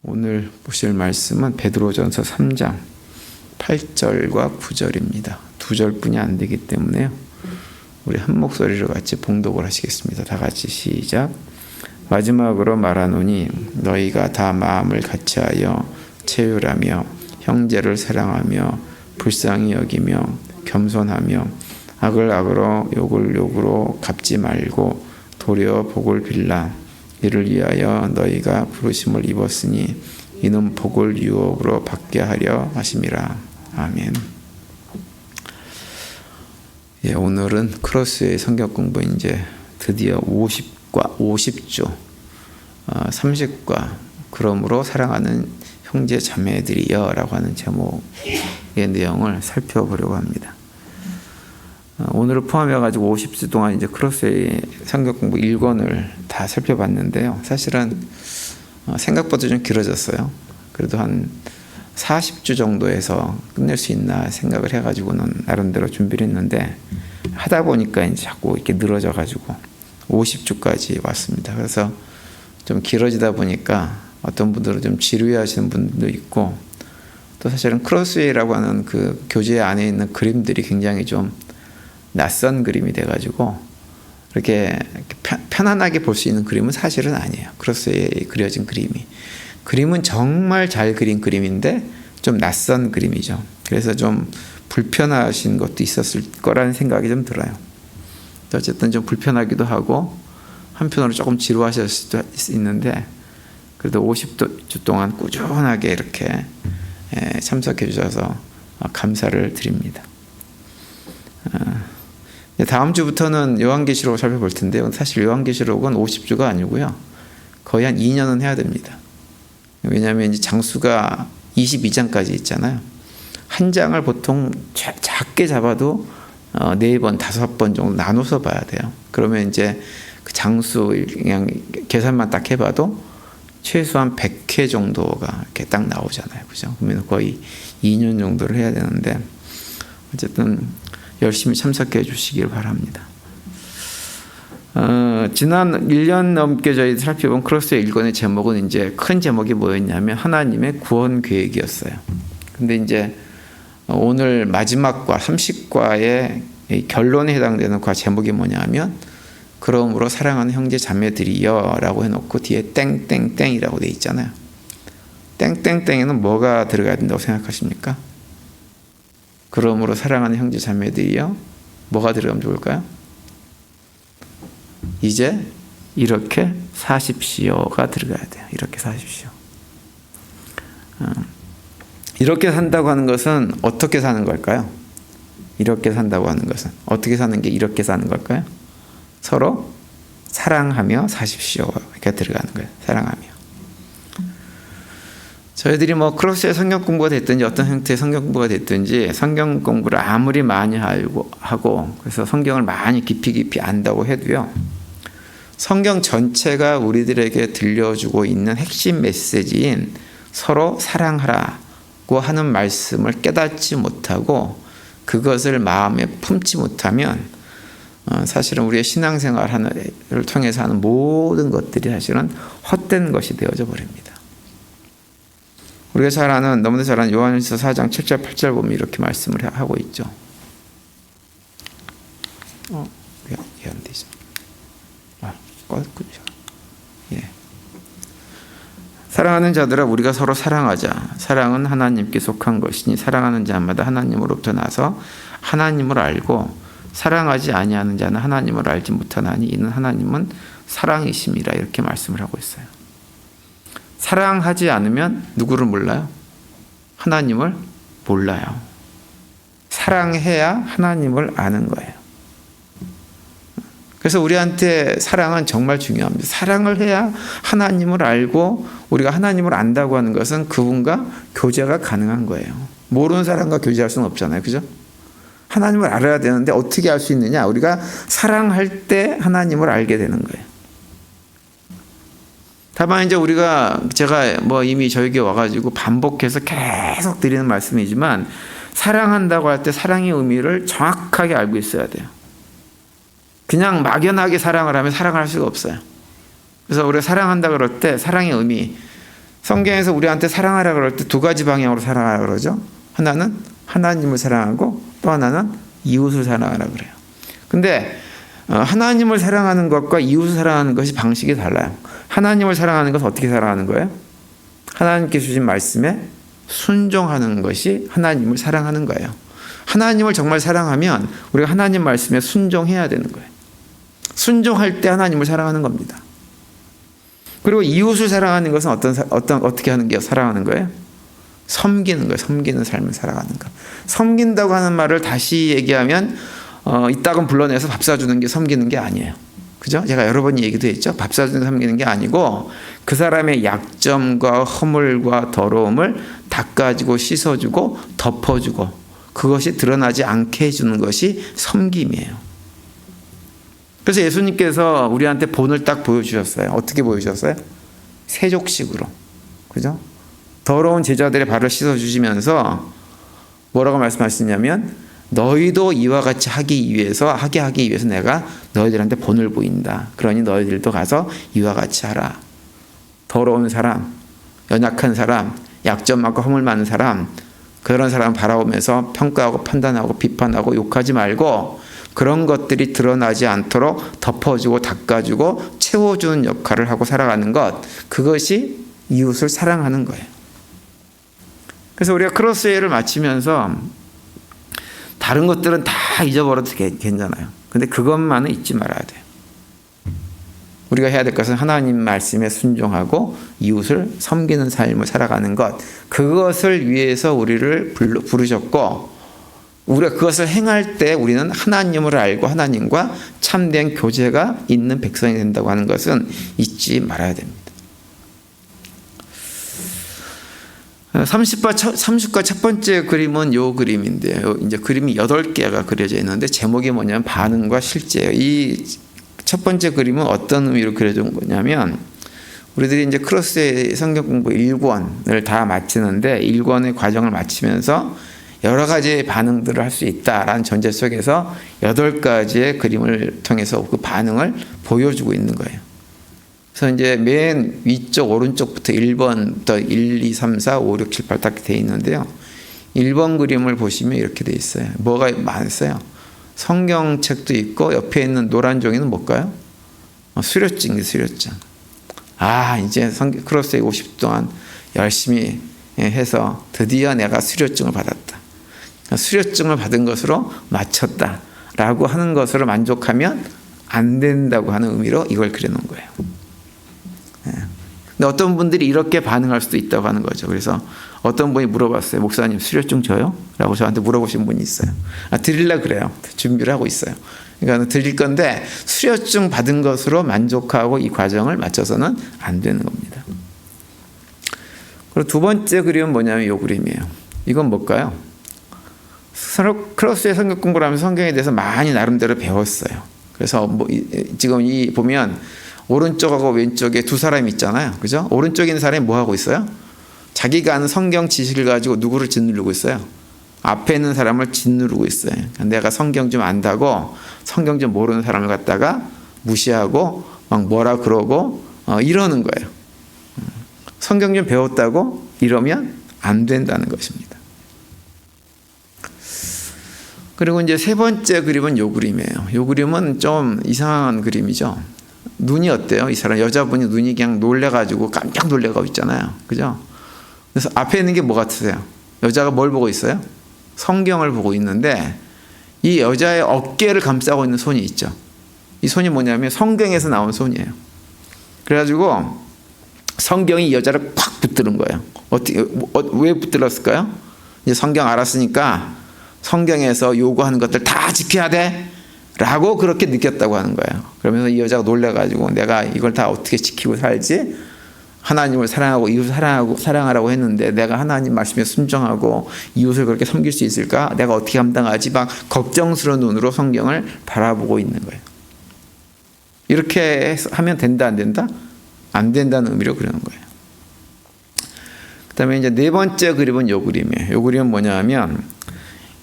오늘 보실 말씀은 베드로전서 3장 8절과 9절입니다. 2절뿐이 안 되기 때문에요. 우리 한 목소리로 같이 봉독을 하시겠습니다. 다 같이 시작. 마지막으로 말하노니 너희가 다 마음을 같이하여 체휼하며 형제를 사랑하며 불쌍히 여기며 겸손하며 악을 악으로 욕을 욕으로 갚지 말고 도리어 복을 빌라. 이를 위하여 너희가 부르심을 입었으니 이는 복을 유업으로 받게 하려 하심이라. 아멘. 예, 오늘은 크로스의 성경 공부 이제 드디어 50주 30과 그러므로 사랑하는 형제 자매들이여 라고 하는 제목의 내용을 살펴보려고 합니다. 오늘을 포함해가지고 50주 동안 이제 크로스의 성경 공부 1권을 다 살펴봤는데요. 사실은 생각보다 좀 길어졌어요. 그래도 한 40주 정도에서 끝낼 수 있나 생각을 해가지고는 나름대로 준비를 했는데 하다 보니까 이제 자꾸 이렇게 늘어져가지고 50주까지 왔습니다. 그래서 좀 길어지다 보니까 어떤 분들은 좀 지루해하시는 분들도 있고 또 사실은 크로스웨이라고 하는 그 교재 안에 있는 그림들이 굉장히 좀 낯선 그림이 돼가지고 이렇게 편안하게 볼 수 있는 그림은 사실은 아니에요. 크로스웨이에 그려진 그림은 정말 잘 그린 그림인데 좀 낯선 그림이죠. 그래서 좀 불편하신 것도 있었을 거라는 생각이 좀 들어요. 어쨌든 좀 불편하기도 하고 한편으로 조금 지루하실 수도 있는데 그래도 50주 동안 꾸준하게 이렇게 참석해 주셔서 감사를 드립니다. 다음 주부터는 요한계시록을 살펴볼 텐데요. 사실 요한계시록은 50주가 아니고요. 거의 한 2년은 해야 됩니다. 왜냐하면 이제 장수가 22장까지 있잖아요. 한 장을 보통 작게 잡아도 4번, 5번 정도 나눠서 봐야 돼요. 그러면 이제 그 장수 그냥 계산만 딱 해봐도 최소한 100회 정도가 이렇게 딱 나오잖아요. 그죠? 그러면 거의 2년 정도를 해야 되는데 어쨌든 열심히 참석해 주시길 바랍니다. 지난 1년 넘게 저희 살펴본 크로스의 1권의 제목은 이제 큰 제목이 뭐였냐면 하나님의 구원 계획이었어요. 근데 이제 오늘 마지막과 30과의 결론에 해당되는 과 제목이 뭐냐면 그러므로 사랑하는 형제 자매들이여 라고 해놓고 뒤에 땡땡땡이라고 돼 있잖아요. 땡땡땡에는 뭐가 들어가야 된다고 생각하십니까? 그러므로 사랑하는 형제 자매들이여 뭐가 들어가면 좋을까요? 이제 이렇게 사십시오가 들어가야 돼요. 이렇게 사십시오. 이렇게 산다고 하는 것은 어떻게 사는 걸까요? 이렇게 산다고 하는 것은 어떻게 사는 게 이렇게 사는 걸까요? 서로 사랑하며 사십시오. 이렇게 들어가는 거예요. 사랑하며. 저희들이 뭐 크로스의 성경 공부가 됐든지 어떤 형태의 성경 공부가 됐든지 성경 공부를 아무리 많이 하고 그래서 성경을 많이 깊이 안다고 해도요. 성경 전체가 우리들에게 들려주고 있는 핵심 메시지인 서로 사랑하라고 하는 말씀을 깨닫지 못하고 그것을 마음에 품지 못하면 사실은 우리의 신앙생활을 통해서 하는 모든 것들이 사실은 헛된 것이 되어져 버립니다. 우리가 잘 아는 너무나 잘 아는 요한일서 4장 7절 8절 보면 이렇게 말씀을 하고 있죠. 왜 안 되죠? 껐군요. 예. 사랑하는 자들아 우리가 서로 사랑하자. 사랑은 하나님께 속한 것이니 사랑하는 자마다 하나님으로부터 나서 하나님을 알고 사랑하지 아니하는 자는 하나님을 알지 못하나니 이는 하나님은 사랑이심이라 이렇게 말씀을 하고 있어요. 사랑하지 않으면 누구를 몰라요? 하나님을 몰라요. 사랑해야 하나님을 아는 거예요. 그래서 우리한테 사랑은 정말 중요합니다. 사랑을 해야 하나님을 알고 우리가 하나님을 안다고 하는 것은 그분과 교제가 가능한 거예요. 모르는 사람과 교제할 수는 없잖아요. 그죠? 하나님을 알아야 되는데 어떻게 알 수 있느냐? 우리가 사랑할 때 하나님을 알게 되는 거예요. 다만 이제 제가 뭐 이미 저에게 와가지고 반복해서 계속 드리는 말씀이지만 사랑한다고 할 때 사랑의 의미를 정확하게 알고 있어야 돼요. 그냥 막연하게 사랑을 하면 사랑할 수가 없어요. 그래서 우리가 사랑한다 그럴 때 사랑의 의미, 성경에서 우리한테 사랑하라 그럴 때 두 가지 방향으로 사랑하라 그러죠. 하나는 하나님을 사랑하고 또 하나는 이웃을 사랑하라 그래요. 근데 하나님을 사랑하는 것과 이웃을 사랑하는 것이 방식이 달라요. 하나님을 사랑하는 것은 어떻게 사랑하는 거예요? 하나님께 주신 말씀에 순종하는 것이 하나님을 사랑하는 거예요. 하나님을 정말 사랑하면 우리가 하나님 말씀에 순종해야 되는 거예요. 순종할 때 하나님을 사랑하는 겁니다. 그리고 이웃을 사랑하는 것은 어떻게 하는 게 사랑하는 거예요? 섬기는 거예요. 섬기는 삶을 살아가는 거. 섬긴다고 하는 말을 다시 얘기하면 이따금 불러내서 밥 사주는 게 섬기는 게 아니에요. 그죠? 제가 여러 번 얘기도 했죠. 밥 사주는 섬기는 게 아니고 그 사람의 약점과 허물과 더러움을 닦아주고 씻어주고 덮어주고 그것이 드러나지 않게 해주는 것이 섬김이에요. 그래서 예수님께서 우리한테 본을 딱 보여주셨어요. 어떻게 보여주셨어요? 세족식으로. 그죠? 더러운 제자들의 발을 씻어주시면서 뭐라고 말씀하시냐면 너희도 이와 같이 하기 위해서 내가 너희들한테 본을 보인다. 그러니 너희들도 가서 이와 같이 하라. 더러운 사람, 연약한 사람, 약점 많고 허물 많은 사람, 그런 사람 바라보면서 평가하고 판단하고 비판하고 욕하지 말고 그런 것들이 드러나지 않도록 덮어주고 닦아주고 채워주는 역할을 하고 살아가는 것, 그것이 이웃을 사랑하는 거예요. 그래서 우리가 크로스웨이를 마치면서 다른 것들은 다 잊어버려도 괜찮아요. 근데 그것만은 잊지 말아야 돼요. 우리가 해야 될 것은 하나님 말씀에 순종하고 이웃을 섬기는 삶을 살아가는 것, 그것을 위해서 우리를 부르셨고 우리가 그것을 행할 때 우리는 하나님을 알고 하나님과 참된 교제가 있는 백성이 된다고 하는 것은 잊지 말아야 됩니다. 30과 첫 번째 그림은 요 그림인데요. 이제 그림이 8개가 그려져 있는데 제목이 뭐냐면 반응과 실제예요. 이 첫 번째 그림은 어떤 의미로 그려진 거냐면 우리들이 이제 크로스의 성경 공부 1권을 다 마치는데 1권의 과정을 마치면서 여러 가지 반응들을 할 수 있다라는 전제 속에서 8가지의 그림을 통해서 그 반응을 보여주고 있는 거예요. 그래서 이제 맨 위쪽 오른쪽부터 1번부터 1, 2, 3, 4, 5, 6, 7, 8 딱 되어 있는데요. 1번 그림을 보시면 이렇게 되어 있어요. 뭐가 많았어요? 성경책도 있고 옆에 있는 노란 종이는 뭘까요? 수료증이 수료증. 이제 크로스웨이 50 동안 열심히 해서 드디어 내가 수료증을 받았다. 수료증을 받은 것으로 마쳤다라고 하는 것으로 만족하면 안 된다고 하는 의미로 이걸 그려놓은 거예요. 근데 어떤 분들이 이렇게 반응할 수도 있다고 하는 거죠. 그래서 어떤 분이 물어봤어요. 목사님 수료증 줘요? 라고 저한테 물어보신 분이 있어요. 드리려고 그래요. 준비를 하고 있어요. 그러니까 드릴 건데 수료증 받은 것으로 만족하고 이 과정을 마쳐서는 안 되는 겁니다. 그리고 두 번째 그림은 뭐냐면 이 그림이에요. 이건 뭘까요? 크로스의 성경 공부를 하면서 성경에 대해서 많이 나름대로 배웠어요. 그래서 지금 이 보면 오른쪽하고 왼쪽에 두 사람이 있잖아요. 그죠? 오른쪽에 있는 사람이 뭐 하고 있어요? 자기가 아는 성경 지식을 가지고 누구를 짓누르고 있어요? 앞에 있는 사람을 짓누르고 있어요. 내가 성경 좀 안다고 성경 좀 모르는 사람을 갖다가 무시하고 막 뭐라 그러고 이러는 거예요. 성경 좀 배웠다고 이러면 안 된다는 것입니다. 그리고 이제 세 번째 그림은 요 그림이에요. 요 그림은 좀 이상한 그림이죠. 눈이 어때요? 이 사람 여자분이 눈이 그냥 놀래가지고 깜짝 놀래가고 있잖아요. 그죠? 그래서 앞에 있는 게 뭐 같으세요? 여자가 뭘 보고 있어요? 성경을 보고 있는데 이 여자의 어깨를 감싸고 있는 손이 있죠. 이 손이 뭐냐면 성경에서 나온 손이에요. 그래가지고 성경이 이 여자를 팍 붙드는 거예요. 왜 붙들었을까요? 이제 성경 알았으니까 성경에서 요구하는 것들 다 지켜야 돼 라고 그렇게 느꼈다고 하는 거예요. 그러면서 이 여자가 놀래가지고 내가 이걸 다 어떻게 지키고 살지? 하나님을 사랑하고 이웃을 사랑하라고 했는데 내가 하나님 말씀에 순종하고 이웃을 그렇게 섬길 수 있을까? 내가 어떻게 감당하지? 막 걱정스러운 눈으로 성경을 바라보고 있는 거예요. 이렇게 하면 된다 안 된다? 안 된다는 의미로 그러는 거예요. 그 다음에 이제 네 번째 그림은 요 그림이에요. 요 그림은 뭐냐면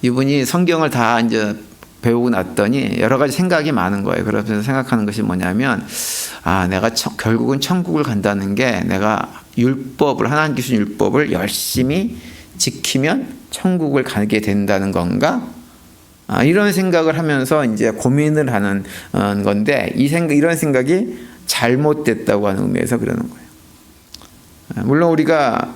이분이 성경을 다 이제 배우고 났더니 여러 가지 생각이 많은 거예요. 그래서 생각하는 것이 뭐냐면 내가 결국은 천국을 간다는 게 내가 하나님 주신 율법을 열심히 지키면 천국을 가게 된다는 건가? 이런 생각을 하면서 이제 고민을 하는 건데, 이런 생각이 잘못됐다고 하는 의미에서 그러는 거예요. 물론 우리가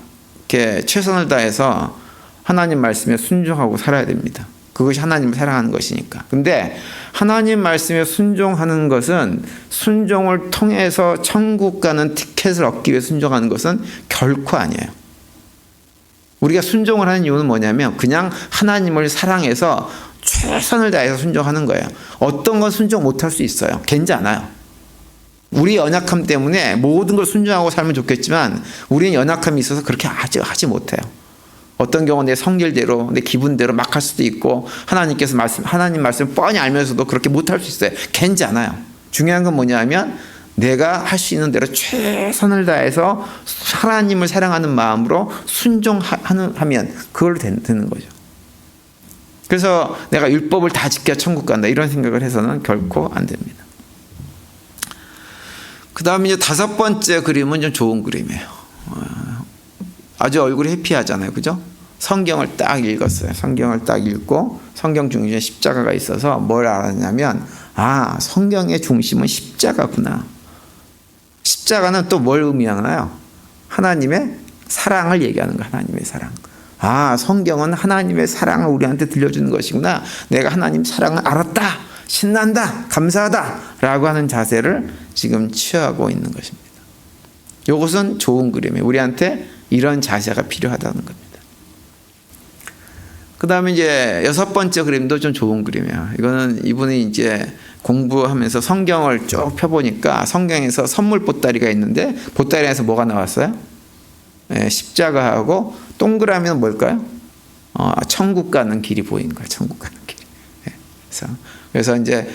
이렇게 최선을 다해서 하나님 말씀에 순종하고 살아야 됩니다. 그것이 하나님을 사랑하는 것이니까. 근데 하나님 말씀에 순종하는 것은, 순종을 통해서 천국 가는 티켓을 얻기 위해 순종하는 것은 결코 아니에요. 우리가 순종을 하는 이유는 뭐냐면 그냥 하나님을 사랑해서 최선을 다해서 순종하는 거예요. 어떤 건 순종 못할 수 있어요. 괜찮아요. 우리 연약함 때문에 모든 걸 순종하고 살면 좋겠지만 우리는 연약함이 있어서 그렇게 하지 못해요. 어떤 경우는 내 성질대로, 내 기분대로 막 할 수도 있고, 하나님 말씀 뻔히 알면서도 그렇게 못할 수 있어요. 괜찮아요. 중요한 건 뭐냐면 내가 할 수 있는 대로 최선을 다해서 하나님을 사랑하는 마음으로 순종하면 그걸로 되는 거죠. 그래서 내가 율법을 다 지켜야 천국 간다 이런 생각을 해서는 결코 안 됩니다. 그 다음에 이제 5번째 그림은 좀 좋은 그림이에요. 아주 얼굴이 해피하잖아요. 그죠? 성경을 딱 읽었어요. 성경을 딱 읽고 성경 중심에 십자가가 있어서 뭘 알았냐면, 성경의 중심은 십자가구나. 십자가는 또 뭘 의미하나요? 하나님의 사랑을 얘기하는 거야. 하나님의 사랑. 성경은 하나님의 사랑을 우리한테 들려주는 것이구나. 내가 하나님 사랑을 알았다. 신난다. 감사하다. 라고 하는 자세를 지금 취하고 있는 것입니다. 이것은 좋은 그림이에요. 우리한테 이런 자세가 필요하다는 겁니다. 그 다음에 이제 6번째 그림도 좀 좋은 그림이에요. 이거는 이분이 이제 공부하면서 성경을 쭉 펴보니까 성경에서 선물 보따리가 있는데, 보따리에서 뭐가 나왔어요? 십자가하고 동그라미는 뭘까요? 천국 가는 길이 보인 거예요. 천국 가는 길. 그래서 이제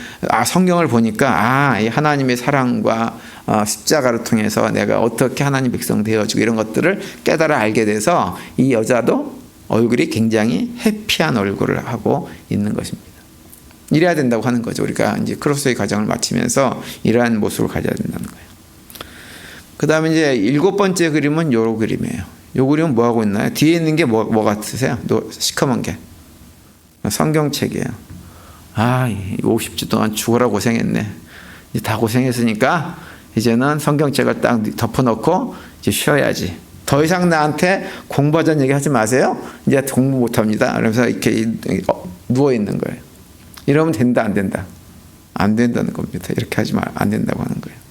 성경을 보니까 이 하나님의 사랑과 십자가를 통해서 내가 어떻게 하나님 백성 되어지고 이런 것들을 깨달아 알게 돼서 이 여자도 얼굴이 굉장히 해피한 얼굴을 하고 있는 것입니다. 이래야 된다고 하는 거죠. 우리가 이제 크로스의 과정을 마치면서 이러한 모습을 가져야 된다는 거예요. 그 다음에 이제 7번째 그림은 요 그림이에요. 요 그림은 뭐 하고 있나요? 뒤에 있는 게 뭐 같으세요? 시커먼 게. 성경책이에요. 50주 동안 죽어라 고생했네. 이제 다 고생했으니까 이제는 성경책을 딱 덮어놓고 이제 쉬어야지. 더 이상 나한테 공부하자는 얘기 하지 마세요. 이제 공부 못합니다. 그러면서 이렇게 누워있는 거예요. 이러면 된다, 안 된다? 안 된다는 겁니다. 이렇게 하지 안 된다고 하는 거예요.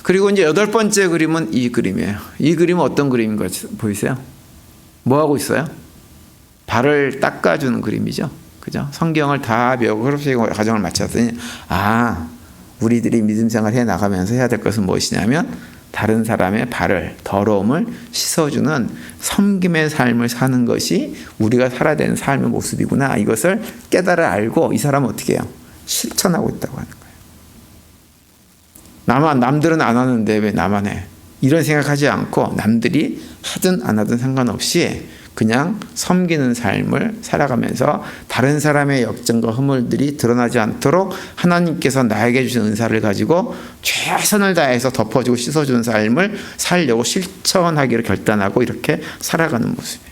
그리고 이제 8번째 그림은 이 그림이에요. 이 그림은 어떤 그림인 거 보이세요? 뭐 하고 있어요? 발을 닦아주는 그림이죠. 그죠? 성경을 다 배우고 크로스의 과정을 마쳤더니 우리들이 믿음 생활 해 나가면서 해야 될 것은 무엇이냐면 다른 사람의 발을, 더러움을 씻어주는 섬김의 삶을 사는 것이 우리가 살아야 되는 삶의 모습이구나. 이것을 깨달아 알고 이 사람은 어떻게 해요? 실천하고 있다고 하는 거예요. 남들은 안 하는데 왜 나만 해? 이런 생각하지 않고 남들이 하든 안 하든 상관없이 그냥 섬기는 삶을 살아가면서 다른 사람의 역정과 허물들이 드러나지 않도록 하나님께서 나에게 주신 은사를 가지고 최선을 다해서 덮어주고 씻어주는 삶을 살려고 실천하기를 결단하고 이렇게 살아가는 모습이에요.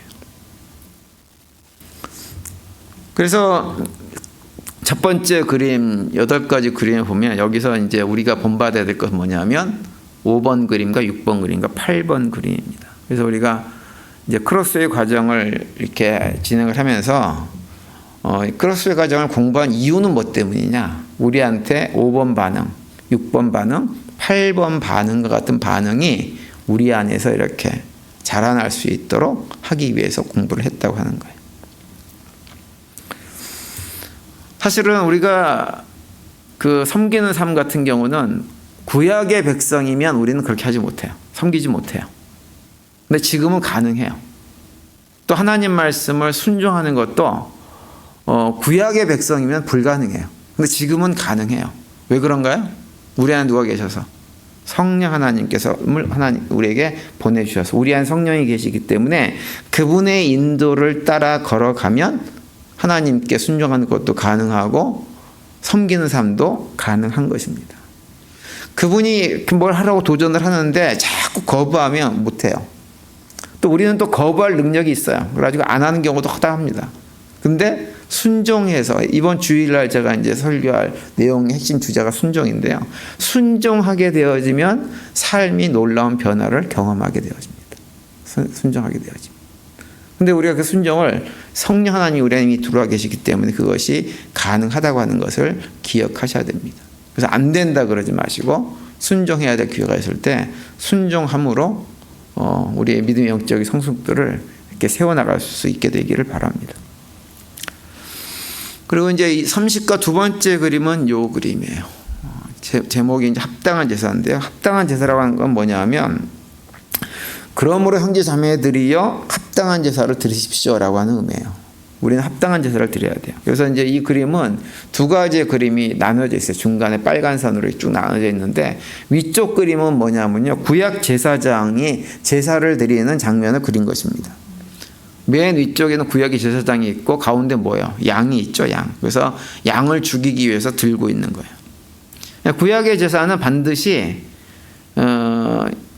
그래서 첫 번째 그림, 8가지 그림을 보면 여기서 이제 우리가 본받아야 될 것은 뭐냐면 5번 그림과 6번 그림과 8번 그림입니다. 그래서 우리가 이제 크로스의 과정을 이렇게 진행을 하면서 크로스의 과정을 공부한 이유는 뭐 때문이냐? 우리한테 5번 반응, 6번 반응, 8번 반응과 같은 반응이 우리 안에서 이렇게 자라날 수 있도록 하기 위해서 공부를 했다고 하는 거예요. 사실은 우리가 그 섬기는 삶 같은 경우는 구약의 백성이면 우리는 그렇게 하지 못해요. 섬기지 못해요. 근데 지금은 가능해요. 또 하나님 말씀을 순종하는 것도 구약의 백성이면 불가능해요. 근데 지금은 가능해요. 왜 그런가요? 우리 안에 누가 계셔서? 성령 하나님께서 우리에게 보내주셔서 우리 안에 성령이 계시기 때문에 그분의 인도를 따라 걸어가면 하나님께 순종하는 것도 가능하고 섬기는 삶도 가능한 것입니다. 그분이 뭘 하라고 도전을 하는데 자꾸 거부하면 못해요. 또 우리는 또 거부할 능력이 있어요. 그래가지고 안 하는 경우도 허다합니다. 근데 순종해서, 이번 주일날 제가 이제 설교할 내용의 핵심 주제가 순종인데요. 순종하게 되어지면 삶이 놀라운 변화를 경험하게 되어집니다. 순종하게 되어집니다. 근데 우리가 그 순종을 성령 하나님이 우리 안에 들어와 계시기 때문에 그것이 가능하다고 하는 것을 기억하셔야 됩니다. 그래서 안 된다 그러지 마시고 순종해야 될 기회가 있을 때 순종함으로 우리의 믿음의 영적인 성숙들을 이렇게 세워나갈 수 있게 되기를 바랍니다. 그리고 이제 이 30과 두 번째 그림은 요 그림이에요. 제목이 이제 합당한 제사인데요. 합당한 제사라고 하는 건 뭐냐 하면, 그러므로 형제 자매들이여 합당한 제사를 드리십시오라고 하는 의미예요. 우리는 합당한 제사를 드려야 돼요. 그래서 이제 이 그림은 두 가지의 그림이 나눠져 있어요. 중간에 빨간 선으로 쭉 나눠져 있는데, 위쪽 그림은 뭐냐면요, 구약 제사장이 제사를 드리는 장면을 그린 것입니다. 맨 위쪽에는 구약의 제사장이 있고 가운데 뭐예요? 양이 있죠, 양. 그래서 양을 죽이기 위해서 들고 있는 거예요. 구약의 제사는 반드시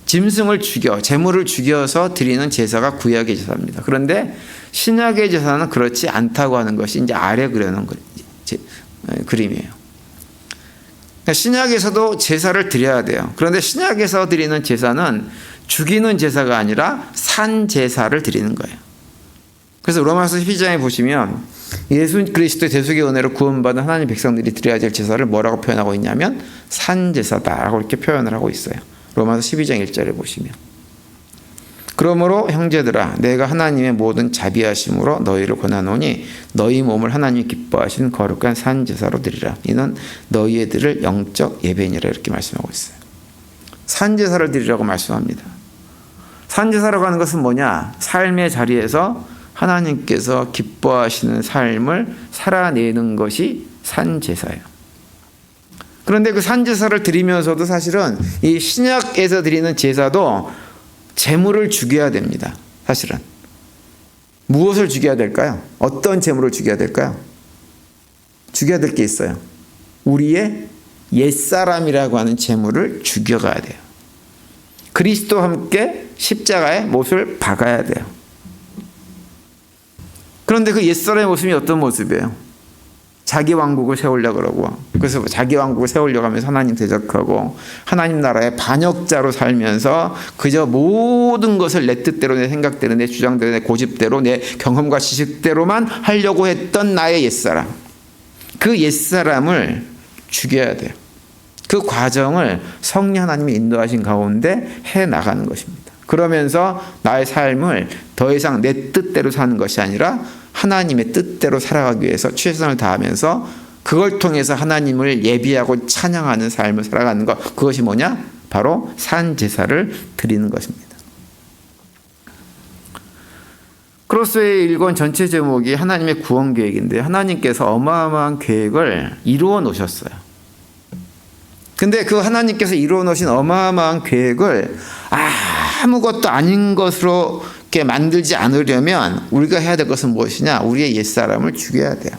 짐승을 죽여, 제물을 죽여서 드리는 제사가 구약의 제사입니다. 그런데 신약의 제사는 그렇지 않다고 하는 것이 이제 아래 그려놓은 그림이에요. 신약에서도 제사를 드려야 돼요. 그런데 신약에서 드리는 제사는 죽이는 제사가 아니라 산 제사를 드리는 거예요. 그래서 로마서 12장에 보시면 예수 그리스도의 대속의 은혜로 구원받은 하나님 백성들이 드려야 될 제사를 뭐라고 표현하고 있냐면 산 제사다라고 이렇게 표현을 하고 있어요. 로마서 12장 1절에 보시면, 그러므로 형제들아 내가 하나님의 모든 자비하심으로 너희를 권하노니 너희 몸을 하나님이 기뻐하시는 거룩한 산 제사로 드리라. 이는 너희의 드릴 영적 예배니라. 이렇게 말씀하고 있어요. 산 제사를 드리라고 말씀합니다. 산 제사라고 하는 것은 뭐냐? 삶의 자리에서 하나님께서 기뻐하시는 삶을 살아내는 것이 산 제사예요. 그런데 그 산 제사를 드리면서도 사실은 이 신약에서 드리는 제사도 제물을 죽여야 됩니다. 사실은 무엇을 죽여야 될까요? 어떤 제물을 죽여야 될까요? 죽여야 될 게 있어요. 우리의 옛사람이라고 하는 제물을 죽여가야 돼요. 그리스도와 함께 십자가에 못을 박아야 돼요. 그런데 그 옛사람의 모습이 어떤 모습이에요? 자기 왕국을 세우려고 그러고, 그래서 자기 왕국을 세우려고 하면서 하나님 대적하고 하나님 나라의 반역자로 살면서 그저 모든 것을 내 뜻대로, 내 생각대로, 내 주장대로, 내 고집대로, 내 경험과 지식대로만 하려고 했던 나의 옛사람, 그 옛사람을 죽여야 돼요. 그 과정을 성령 하나님이 인도하신 가운데 해나가는 것입니다. 그러면서 나의 삶을 더 이상 내 뜻대로 사는 것이 아니라 하나님의 뜻대로 살아가기 위해서 최선을 다하면서 그걸 통해서 하나님을 예비하고 찬양하는 삶을 살아가는 것, 그것이 뭐냐? 바로 산 제사를 드리는 것입니다. 크로스의 일권 전체 제목이 하나님의 구원 계획인데, 하나님께서 어마어마한 계획을 이루어 놓으셨어요. 근데 그 하나님께서 이루어 놓으신 어마어마한 계획을 아무것도 아닌 것으로 이렇게 만들지 않으려면 우리가 해야 될 것은 무엇이냐? 우리의 옛사람을 죽여야 돼요.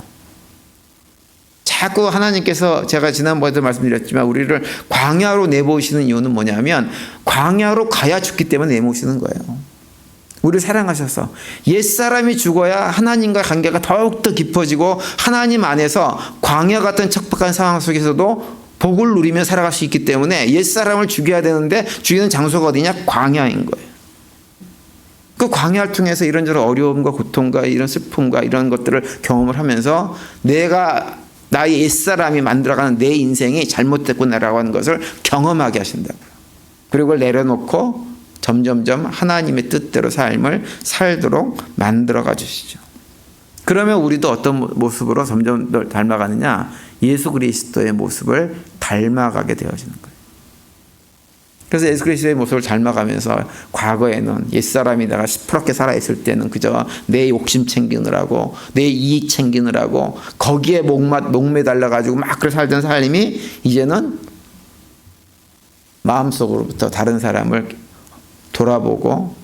자꾸 하나님께서, 제가 지난번에도 말씀드렸지만 우리를 광야로 내모시는 이유는 뭐냐면 광야로 가야 죽기 때문에 내모시는 거예요. 우리를 사랑하셔서 옛사람이 죽어야 하나님과 관계가 더욱더 깊어지고 하나님 안에서 광야 같은 척박한 상황 속에서도 복을 누리며 살아갈 수 있기 때문에 옛사람을 죽여야 되는데 죽이는 장소가 어디냐? 광야인 거예요. 그 광야를 통해서 이런저런 어려움과 고통과 이런 슬픔과 이런 것들을 경험을 하면서 내가 나의 옛사람이 만들어가는 내 인생이 잘못됐구나라고 하는 것을 경험하게 하신다고요. 그리고 그걸 내려놓고 점점점 하나님의 뜻대로 삶을 살도록 만들어가 주시죠. 그러면 우리도 어떤 모습으로 점점 더 닮아가느냐? 예수 그리스도의 모습을 닮아가게 되어지는 거예요. 그래서 예수 그리스도의 모습을 닮아가면서 과거에는 옛사람이 내가 시퍼렇게 살아있을 때는 그저 내 욕심 챙기느라고 내 이익 챙기느라고 거기에 목매달려가지고 막 그렇게 살던 삶이 이제는 마음속으로부터 다른 사람을 돌아보고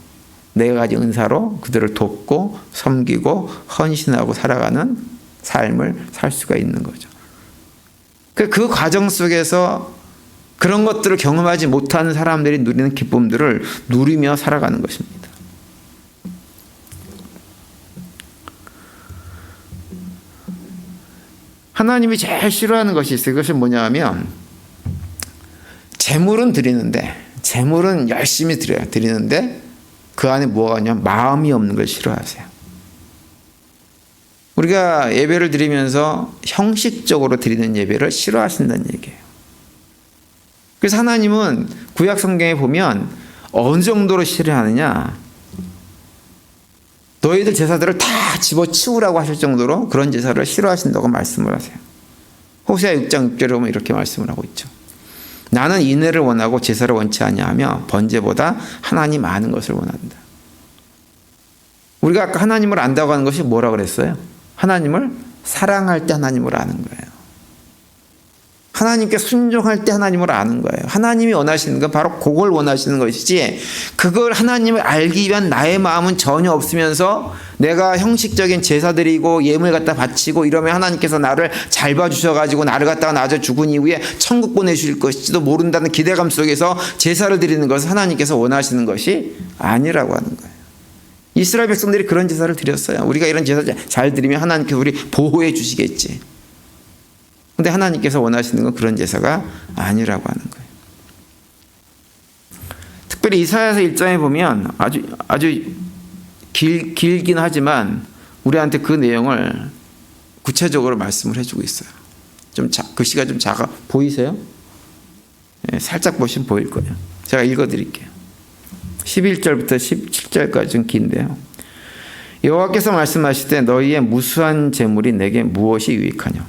내가 가진 은사로 그들을 돕고 섬기고 헌신하고 살아가는 삶을 살 수가 있는 거죠. 그 과정 속에서 그런 것들을 경험하지 못하는 사람들이 누리는 기쁨들을 누리며 살아가는 것입니다. 하나님이 제일 싫어하는 것이 있어요. 그것이 뭐냐면 재물은 열심히 드리는데 그 안에 뭐가 있냐면 마음이 없는 걸 싫어하세요. 우리가 예배를 드리면서 형식적으로 드리는 예배를 싫어하신다는 얘기예요. 그래서 하나님은 구약 성경에 보면 어느 정도로 싫어하느냐, 너희들 제사들을 다 집어치우라고 하실 정도로 그런 제사를 싫어하신다고 말씀을 하세요. 호세아 6장 6절에 보면 이렇게 말씀을 하고 있죠. 나는 인애를 원하고 제사를 원치 아니하며 번제보다 하나님 아는 것을 원한다. 우리가 아까 하나님을 안다고 하는 것이 뭐라고 그랬어요? 하나님을 사랑할 때 하나님을 아는 거예요. 하나님께 순종할 때 하나님을 아는 거예요. 하나님이 원하시는 건 바로 그걸 원하시는 것이지, 그걸 하나님을 알기 위한 나의 마음은 전혀 없으면서 내가 형식적인 제사 드리고 예물 갖다 바치고 이러면 하나님께서 나를 잘 봐주셔가지고 나를 갖다가 나저 죽은 이후에 천국 보내주실 것일지도 모른다는 기대감 속에서 제사를 드리는 것은 하나님께서 원하시는 것이 아니라고 하는 거예요. 이스라엘 백성들이 그런 제사를 드렸어요. 우리가 이런 제사 잘 드리면 하나님께서 우리 보호해 주시겠지. 근데 하나님께서 원하시는 건 그런 제사가 아니라고 하는 거예요. 특별히 이사야서 1장에 보면 아주 길긴 하지만 우리한테 그 내용을 구체적으로 말씀을 해주고 있어요. 좀 글씨가 좀 작아 보이세요? 네, 살짝 보시면 보일 거예요. 제가 읽어드릴게요. 11절부터 17절까지 좀 긴데요. 여호와께서 말씀하시되 너희의 무수한 재물이 내게 무엇이 유익하냐?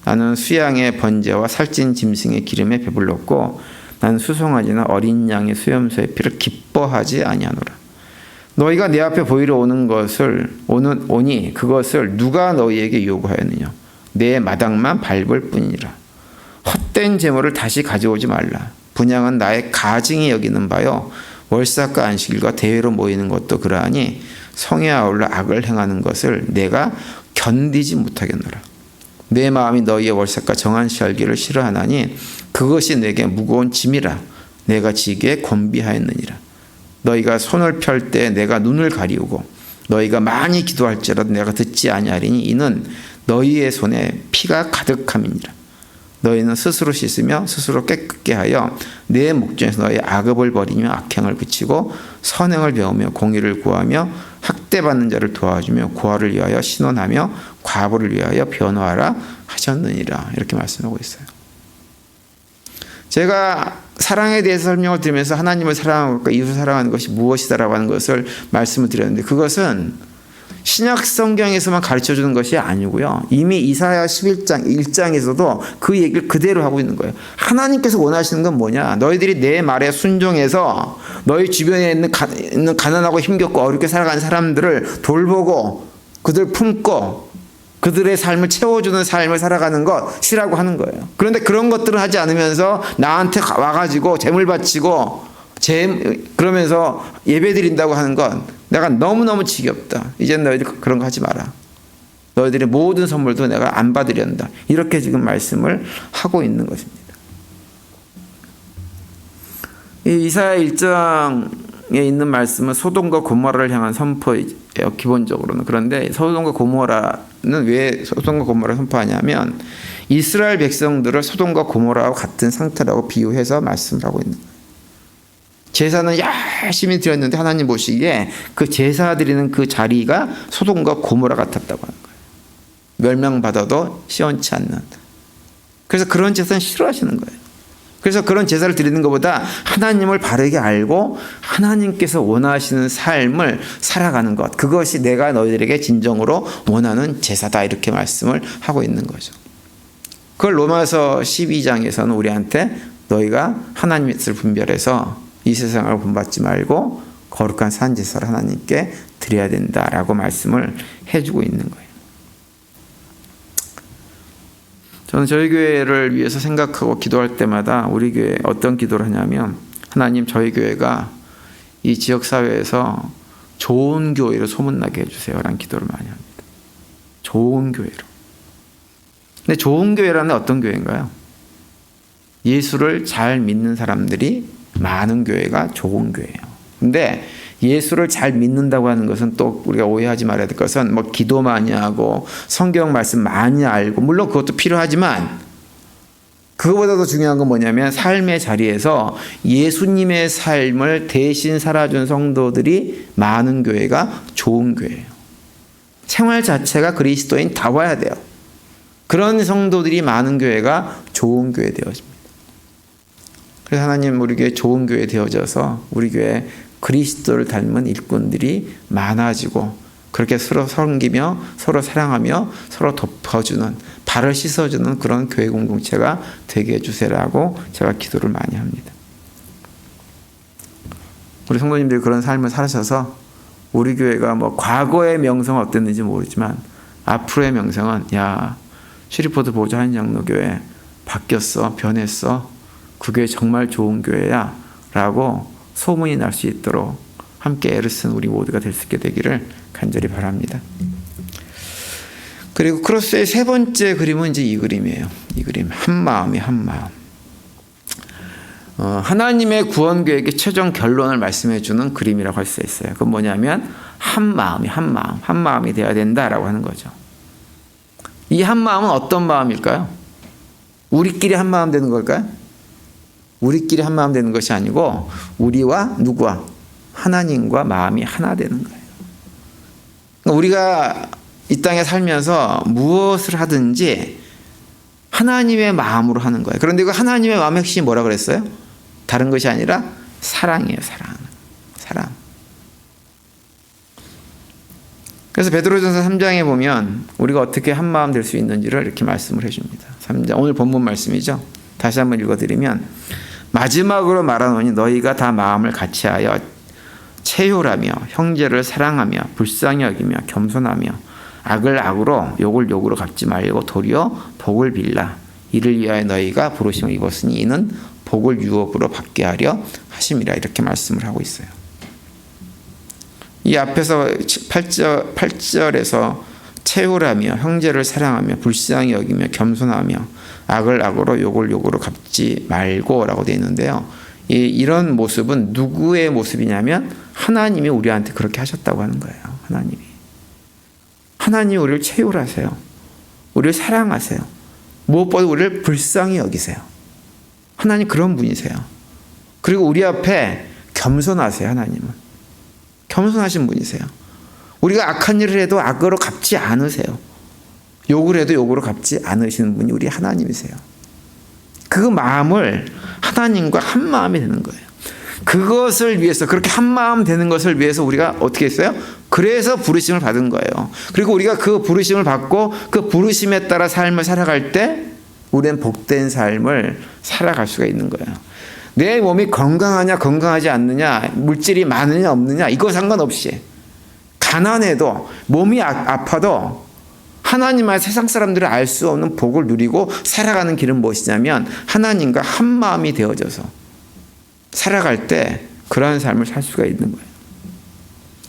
나는 수양의 번제와 살찐 짐승의 기름에 배불렀고 나는 수송아지나 어린 양의 수염소의 피를 기뻐하지 아니하노라. 너희가 내 앞에 보이러 오니 그것을 누가 너희에게 요구하였느냐? 내 마당만 밟을 뿐이니라. 헛된 재물을 다시 가져오지 말라. 분향은 나의 가증이 여기는 바요 월삭과 안식일과 대회로 모이는 것도 그러하니 성에 아울러 악을 행하는 것을 내가 견디지 못하겠노라. 내 마음이 너희의 월삭과 정한시 알기를 싫어하나니 그것이 내게 무거운 짐이라. 내가 지기에 곤비하였느니라. 너희가 손을 펼 때 내가 눈을 가리우고 너희가 많이 기도할지라도 내가 듣지 아니하리니 이는 너희의 손에 피가 가득함이니라. 너희는 스스로 씻으며 스스로 깨끗게 하여 내 목전에서 너희 악업을 버리며 악행을 그치고 선행을 배우며 공의를 구하며 학대받는 자를 도와주며 고아를 위하여 신원하며 과부를 위하여 변호하라 하셨느니라. 이렇게 말씀하고 있어요. 제가 사랑에 대해서 설명을 드리면서 하나님을 사랑하는 것과 이웃을 사랑하는 것이 무엇이다라고 하는 것을 말씀을 드렸는데, 그것은 신약 성경에서만 가르쳐주는 것이 아니고요. 이미 이사야 11장 1장에서도 그 얘기를 그대로 하고 있는 거예요. 하나님께서 원하시는 건 뭐냐? 너희들이 내 말에 순종해서 너희 주변에 있는 가난하고 힘겹고 어렵게 살아가는 사람들을 돌보고 그들 품고 그들의 삶을 채워주는 삶을 살아가는 것이라고 하는 거예요. 그런데 그런 것들을 하지 않으면서 나한테 와가지고 재물 바치고 그러면서 예배 드린다고 하는 건 내가 너무너무 지겹다. 이제는 너희들 그런 거 하지 마라. 너희들의 모든 선물도 내가 안 받으련다. 이렇게 지금 말씀을 하고 있는 것입니다. 이 이사야 1장에 있는 말씀은 소돔과 고모라를 향한 선포예요. 기본적으로는. 그런데 소돔과 고모라는 왜 소돔과 고모라를 선포하냐면 이스라엘 백성들을 소돔과 고모라와 같은 상태라고 비유해서 말씀을 하고 있는 거예요. 제사는 열심히 드렸는데 하나님 보시기에 그 제사 드리는 그 자리가 소돔과 고모라 같았다고 하는 거예요. 멸망받아도 시원치 않는. 그래서 그런 제사는 싫어하시는 거예요. 그래서 그런 제사를 드리는 것보다 하나님을 바르게 알고 하나님께서 원하시는 삶을 살아가는 것, 그것이 내가 너희들에게 진정으로 원하는 제사다, 이렇게 말씀을 하고 있는 거죠. 그걸 로마서 12장에서는 우리한테 너희가 하나님의 뜻을 분별해서 이 세상을 본받지 말고 거룩한 산제사를 하나님께 드려야 된다라고 말씀을 해주고 있는 거예요. 저는 저희 교회를 위해서 생각하고 기도할 때마다 우리 교회 어떤 기도를 하냐면, 하나님 저희 교회가 이 지역사회에서 좋은 교회로 소문나게 해주세요 라는 기도를 많이 합니다. 좋은 교회로. 근데 좋은 교회라는 어떤 교회인가요? 예수를 잘 믿는 사람들이 많은 교회가 좋은 교회예요. 근데 예수를 잘 믿는다고 하는 것은 또 우리가 오해하지 말아야 될 것은 뭐 기도 많이 하고 성경 말씀 많이 알고 물론 그것도 필요하지만 그거보다 더 중요한 건 뭐냐면 삶의 자리에서 예수님의 삶을 대신 살아준 성도들이 많은 교회가 좋은 교회예요. 생활 자체가 그리스도인 다 와야 돼요. 그런 성도들이 많은 교회가 좋은 교회 되어집니다. 그래서 하나님 우리 교회 좋은 교회 되어져서 우리 교회 그리스도를 닮은 일꾼들이 많아지고 그렇게 서로 섬기며 서로 사랑하며 서로 덮어주는 발을 씻어주는 그런 교회 공동체가 되게 해주세요라고 제가 기도를 많이 합니다. 우리 성도님들이 그런 삶을 살아셔서 우리 교회가 뭐 과거의 명성은 어땠는지 모르지만 앞으로의 명성은 야 슈리포드 보좌 한인장로교회 바뀌었어 변했어 그 교회 정말 좋은 교회야 라고 소문이 날 수 있도록 함께 애를 쓴 우리 모두가 될 수 있게 되기를 간절히 바랍니다. 그리고 크로스의 세 번째 그림은 이제 이 그림이에요. 이 그림 한 마음이 한 마음. 하나님의 구원 계획의 최종 결론을 말씀해 주는 그림이라고 할 수 있어요. 그건 뭐냐면 한 마음이 한 마음, 한 마음이 되어야 된다라고 하는 거죠. 이 한 마음은 어떤 마음일까요? 우리끼리 한 마음 되는 걸까요? 우리끼리 한 마음 되는 것이 아니고 우리와 누구와 하나님과 마음이 하나 되는 거예요. 그러니까 우리가 이 땅에 살면서 무엇을 하든지 하나님의 마음으로 하는 거예요. 그런데 그 하나님의 마음의 핵심이 뭐라 그랬어요? 다른 것이 아니라 사랑이에요. 사랑. 그래서 베드로전서 3장에 보면 우리가 어떻게 한 마음 될 수 있는지를 이렇게 말씀을 해줍니다. 3장 오늘 본문 말씀이죠. 다시 한번 읽어드리면 마지막으로 말하노니 너희가 다 마음을 같이하여 체휼하며 형제를 사랑하며 불쌍히 여기며 겸손하며 악을 악으로 욕을 욕으로 갚지 말고 도리어 복을 빌라. 이를 위하여 너희가 부르심을 입었으니 이는 복을 유업으로 받게 하려 하심이라. 이렇게 말씀을 하고 있어요. 이 앞에서 8절에서 체휼하며 형제를 사랑하며 불쌍히 여기며 겸손하며 악을 악으로 욕을 욕으로 갚지 말고 라고 되어 있는데요. 이런 모습은 누구의 모습이냐면 하나님이 우리한테 그렇게 하셨다고 하는 거예요. 하나님이 우리를 체휼하세요. 우리를 사랑하세요. 무엇보다 우리를 불쌍히 여기세요. 하나님 그런 분이세요. 그리고 우리 앞에 겸손하세요. 하나님은 겸손하신 분이세요. 우리가 악한 일을 해도 악으로 갚지 않으세요. 욕을 해도 욕으로 갚지 않으시는 분이 우리 하나님이세요. 그 마음을 하나님과 한 마음이 되는 거예요. 그것을 위해서 그렇게 한 마음 되는 것을 위해서 우리가 어떻게 했어요? 그래서 부르심을 받은 거예요. 그리고 우리가 그 부르심을 받고 그 부르심에 따라 삶을 살아갈 때 우리는 복된 삶을 살아갈 수가 있는 거예요. 내 몸이 건강하냐 건강하지 않느냐 물질이 많으냐 없느냐 이거 상관없이 가난해도 몸이 아파도 하나님과 세상 사람들은 알 수 없는 복을 누리고 살아가는 길은 무엇이냐면 하나님과 한 마음이 되어져서 살아갈 때 그러한 삶을 살 수가 있는 거예요.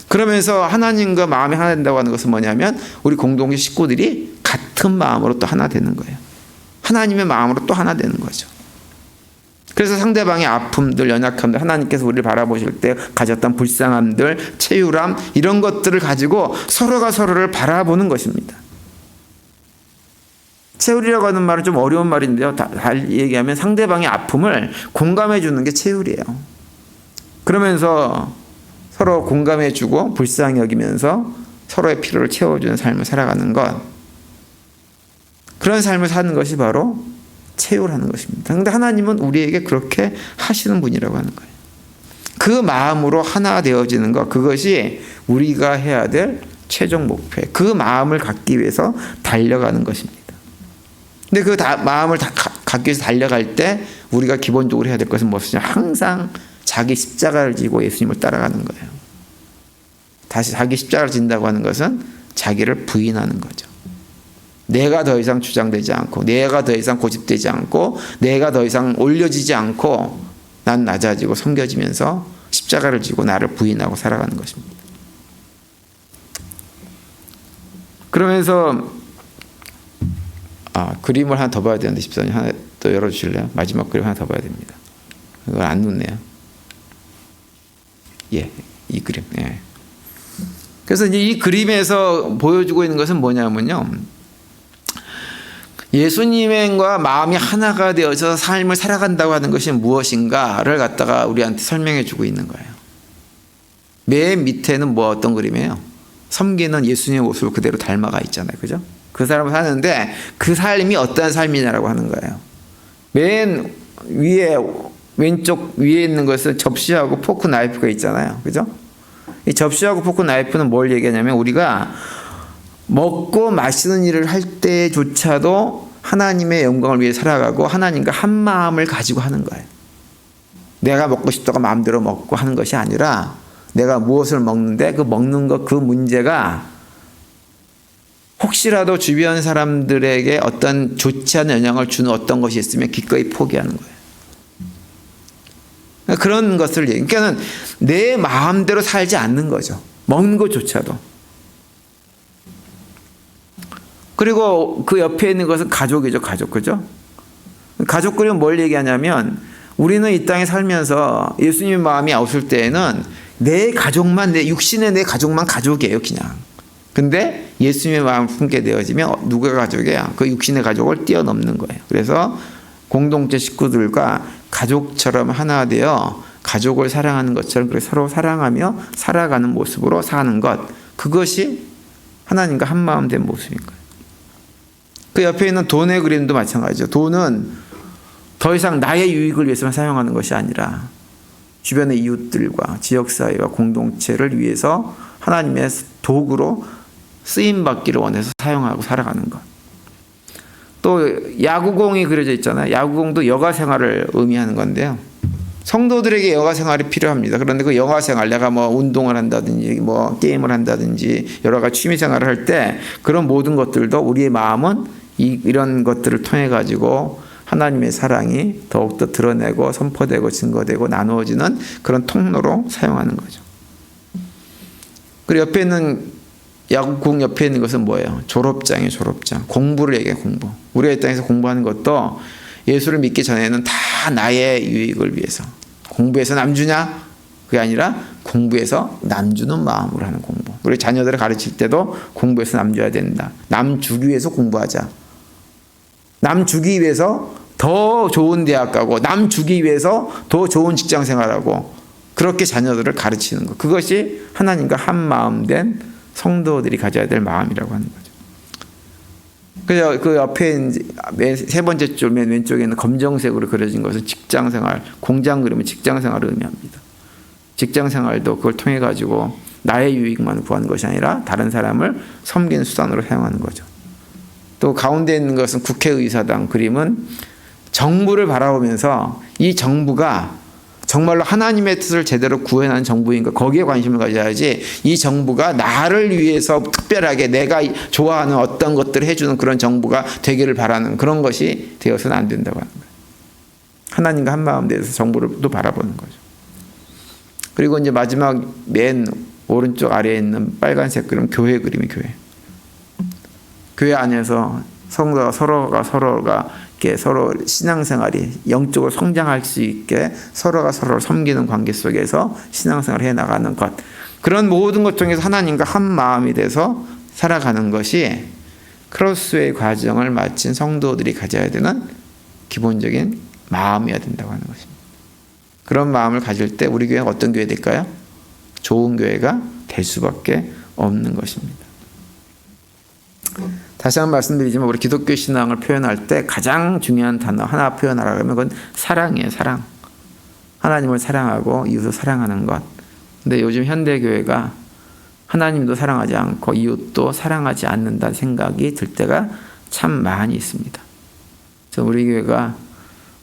그러면서 하나님과 마음이 하나 된다고 하는 것은 뭐냐면 우리 공동체 식구들이 같은 마음으로 또 하나 되는 거예요. 하나님의 마음으로 또 하나 되는 거죠. 그래서 상대방의 아픔들, 연약함들, 하나님께서 우리를 바라보실 때 가졌던 불쌍함들, 체휼함 이런 것들을 가지고 서로가 서로를 바라보는 것입니다. 체휼이라고 하는 말은 좀 어려운 말인데요. 달리 얘기하면 상대방의 아픔을 공감해 주는 게 체휼이에요. 그러면서 서로 공감해 주고 불쌍히 여기면서 서로의 필요를 채워주는 삶을 살아가는 것, 그런 삶을 사는 것이 바로 체휼하는 것입니다. 그런데 하나님은 우리에게 그렇게 하시는 분이라고 하는 거예요. 그 마음으로 하나 되어지는 것, 그것이 우리가 해야 될 최종 목표예요. 그 마음을 갖기 위해서 달려가는 것입니다. 근데 그 마음을 갖기 위해서 달려갈 때 우리가 기본적으로 해야 될 것은 무엇이냐? 항상 자기 십자가를 지고 예수님을 따라가는 거예요. 다시 자기 십자가를 진다고 하는 것은 자기를 부인하는 거죠. 내가 더 이상 주장되지 않고, 내가 더 이상 고집되지 않고, 내가 더 이상 올려지지 않고 난 낮아지고 섬겨지면서 십자가를 지고 나를 부인하고 살아가는 것입니다. 그러면서 그림을 하나 더 봐야 되는데 14년 하나 또 열어주실래요? 마지막 그림 하나 더 봐야 됩니다. 이걸 안 놓네요. 예, 이 그림. 예. 그래서 이제 이 그림에서 보여주고 있는 것은 뭐냐면요. 예수님과 마음이 하나가 되어서 삶을 살아간다고 하는 것이 무엇인가를 갖다가 우리한테 설명해 주고 있는 거예요. 맨 밑에는 뭐 어떤 그림이에요? 섬기는 예수님의 모습을 그대로 닮아가 있잖아요. 그죠? 그 사람을 사는데 그 삶이 어떠한 삶이냐라고 하는 거예요. 맨 위에, 왼쪽 위에 있는 것은 접시하고 포크 나이프가 있잖아요. 그죠? 이 접시하고 포크 나이프는 뭘 얘기하냐면 우리가 먹고 마시는 일을 할 때조차도 하나님의 영광을 위해 살아가고 하나님과 한 마음을 가지고 하는 거예요. 내가 먹고 싶다고 마음대로 먹고 하는 것이 아니라 내가 무엇을 먹는데 그 먹는 것 그 문제가 혹시라도 주변 사람들에게 어떤 좋지 않은 영향을 주는 어떤 것이 있으면 기꺼이 포기하는 거예요. 그런 것을 그러니까는 내 마음대로 살지 않는 거죠. 먹는 것조차도. 그리고 그 옆에 있는 것은 가족이죠. 가족. 그죠? 가족 그리고 뭘 얘기하냐면 우리는 이 땅에 살면서 예수님의 마음이 없을 때에는 내 가족만, 내 육신의 내 가족만 가족이에요. 그냥. 근데 예수님의 마음을 품게 되어지면 누가 가족이야? 그 육신의 가족을 뛰어넘는 거예요. 그래서 공동체 식구들과 가족처럼 하나 되어 가족을 사랑하는 것처럼 그렇게 서로 사랑하며 살아가는 모습으로 사는 것. 그것이 하나님과 한 마음 된 모습인 거예요. 그 옆에 있는 돈의 그림도 마찬가지죠. 돈은 더 이상 나의 유익을 위해서만 사용하는 것이 아니라 주변의 이웃들과 지역사회와 공동체를 위해서 하나님의 도구로 쓰임받기를 원해서 사용하고 살아가는 것. 또 야구공이 그려져 있잖아요. 야구공도 여가생활을 의미하는 건데요. 성도들에게 여가생활이 필요합니다. 그런데 그 여가생활, 내가 뭐 운동을 한다든지 뭐 게임을 한다든지 여러 가지 취미생활을 할 때 그런 모든 것들도 우리의 마음은 이런 것들을 통해 가지고 하나님의 사랑이 더욱더 드러내고 선포되고 증거되고 나누어지는 그런 통로로 사용하는 거죠. 그리고 옆에 있는 야구공 옆에 있는 것은 뭐예요? 졸업장이에요. 졸업장. 공부를 얘기해요. 공부. 우리가 이 땅에서 공부하는 것도 예수를 믿기 전에는 다 나의 유익을 위해서. 공부해서 남 주냐? 그게 아니라 공부해서 남 주는 마음으로 하는 공부. 우리 자녀들을 가르칠 때도 공부해서 남 줘야 된다. 남 주기 위해서 공부하자. 남 주기 위해서 더 좋은 대학 가고 남 주기 위해서 더 좋은 직장 생활하고 그렇게 자녀들을 가르치는 것. 그것이 하나님과 한 마음 된 성도들이 가져야 될 마음이라고 하는 거죠. 그래서 그 옆에 세 번째 줄 맨 왼쪽에 있는 검정색으로 그려진 것은 직장생활, 공장 그림은 직장생활을 의미합니다. 직장생활도 그걸 통해 가지고 나의 유익만 구하는 것이 아니라 다른 사람을 섬기는 수단으로 사용하는 거죠. 또 가운데 있는 것은 국회의사당 그림은 정부를 바라보면서 이 정부가 정말로 하나님의 뜻을 제대로 구현하는 정부인가 거기에 관심을 가져야지 이 정부가 나를 위해서 특별하게 내가 좋아하는 어떤 것들을 해주는 그런 정부가 되기를 바라는 그런 것이 되어서는 안 된다고 하는 거예요. 하나님과 한마음 되어서 정부를 또 바라보는 거죠. 그리고 이제 마지막 맨 오른쪽 아래에 있는 빨간색 그림 교회 그림이 교회. 교회 안에서 성도가 서로가 이렇게 서로 신앙생활이 영적으로 성장할 수 있게 서로가 서로를 섬기는 관계 속에서 신앙생활을 해나가는 것. 그런 모든 것 중에서 하나님과 한 마음이 돼서 살아가는 것이 크로스의 과정을 마친 성도들이 가져야 되는 기본적인 마음이어야 된다고 하는 것입니다. 그런 마음을 가질 때 우리 교회가 어떤 교회 될까요? 좋은 교회가 될 수밖에 없는 것입니다. 다시 한번 말씀드리지만 우리 기독교 신앙을 표현할 때 가장 중요한 단어 하나 표현하라고 하면 그건 사랑이에요. 사랑. 하나님을 사랑하고 이웃을 사랑하는 것. 근데 요즘 현대교회가 하나님도 사랑하지 않고 이웃도 사랑하지 않는다는 생각이 들 때가 참 많이 있습니다. 그래서 우리 교회가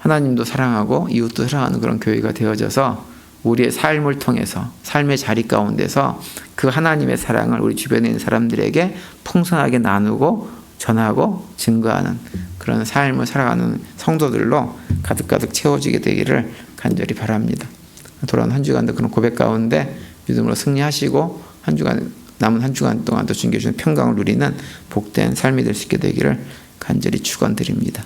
하나님도 사랑하고 이웃도 사랑하는 그런 교회가 되어져서 우리의 삶을 통해서 삶의 자리 가운데서 그 하나님의 사랑을 우리 주변에 있는 사람들에게 풍성하게 나누고 전하고 증거하는 그런 삶을 살아가는 성도들로 가득가득 채워지게 되기를 간절히 바랍니다. 돌아온 한 주간도 그런 고백 가운데 믿음으로 승리하시고 한 주간 남은 한 주간 동안도 주님께 주신 평강을 누리는 복된 삶이 될 수 있게 되기를 간절히 축원드립니다.